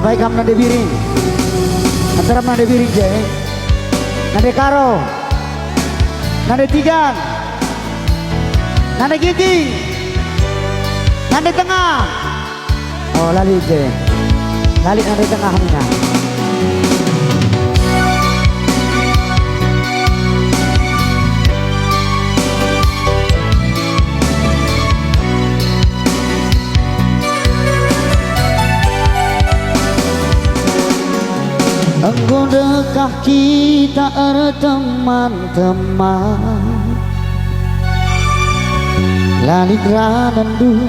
Apa ikam nade biring? Antara nade biring je, nade karo, nade tigan, nade gigi, nade tengah. Oh lali je, lali nade tengah mina. Engkau dekah kita teman-teman, lalik ranandu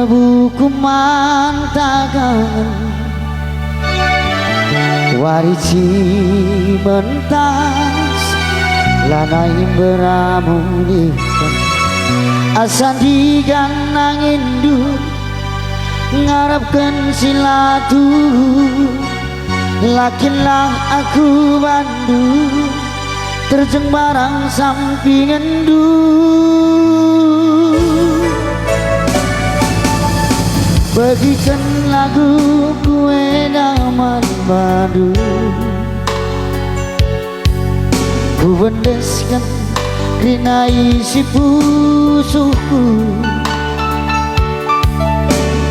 buku mantagan, warici mentas lanai beramulikan, asan digan angin du ngarapkan silatu. Lakinlah aku bandu terjeng barang sampingan du. Bagikan lagu kue daman madu, ku bendeskan rina isi pusuku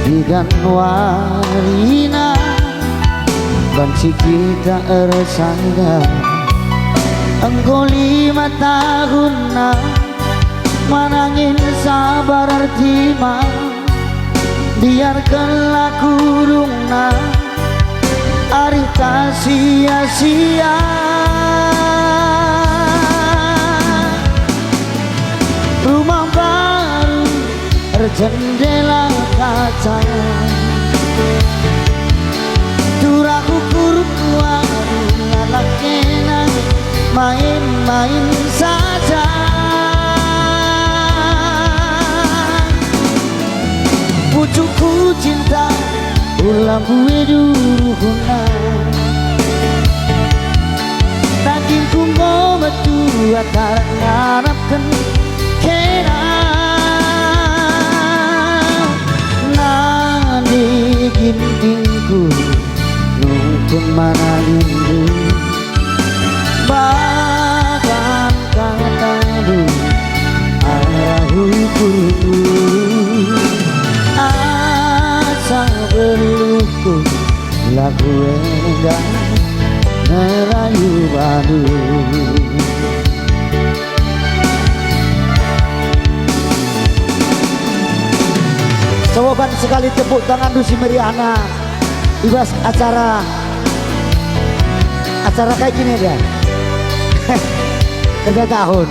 digan warina. Banci kita ersangga, engkau 5 tahun manangin sabar artima, biarkanlah kurungna arita sia-sia. Rumah baru berjendela kaca, turah ukur kuat lakena main-main saja. Pucukku cinta ulang gue duhuna, dagingku mau metu atar ngarapkan kena nani gintingku nungkun mana rindu bahkan katamu arah hukum asa berluku lagu enggak ngerayu badu. Coba sekali tepuk tangan Dusi Meriana ibas acara kayak gini dia. Kerja tahun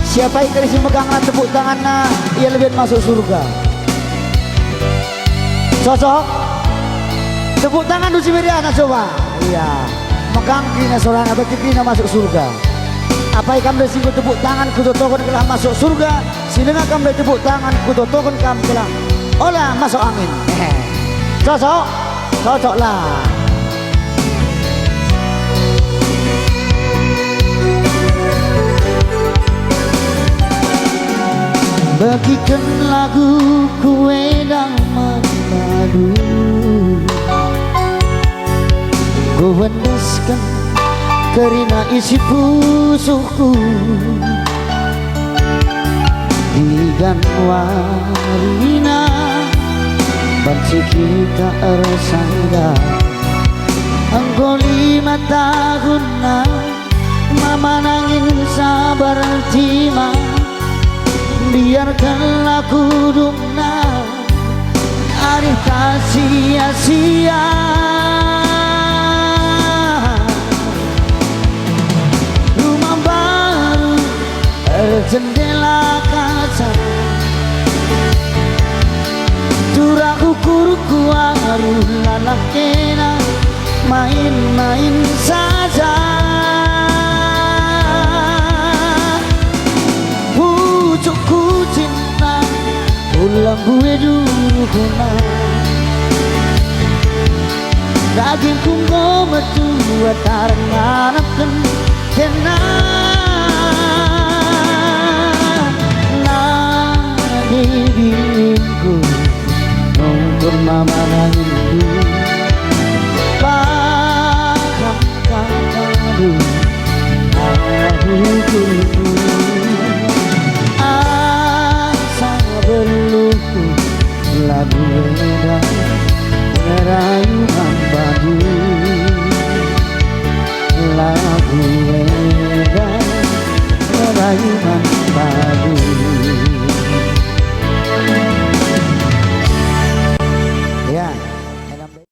siapa yang kasih meganglah tepuk tangannya ia lebih masuk surga. Cocok tepuk tangan Dusi Meriana coba. Iya megang kina sorana berarti kina masuk surga. Apa yang kamu disinggung tepuk tangan kutotokon telah masuk surga, silenga kamu tepuk tangan kutotokon kamu telah olah masuk angin. Cocok lah. Bagikan lagu kue daman madu, ku bendeskan kerina isi pusuku digan warina. Banci kita ersangga, engkau 5 tahun mama nangin sabar tima, biarkanlah kudungna arita sia-sia. Rumah baru jendela kaca, turah ukur kuaru lalakena main-main saja. Pucukku cinta ulang gue duhuna, dagingku mau metu atar ngarapkan kena nani bingku nungkur mama nangis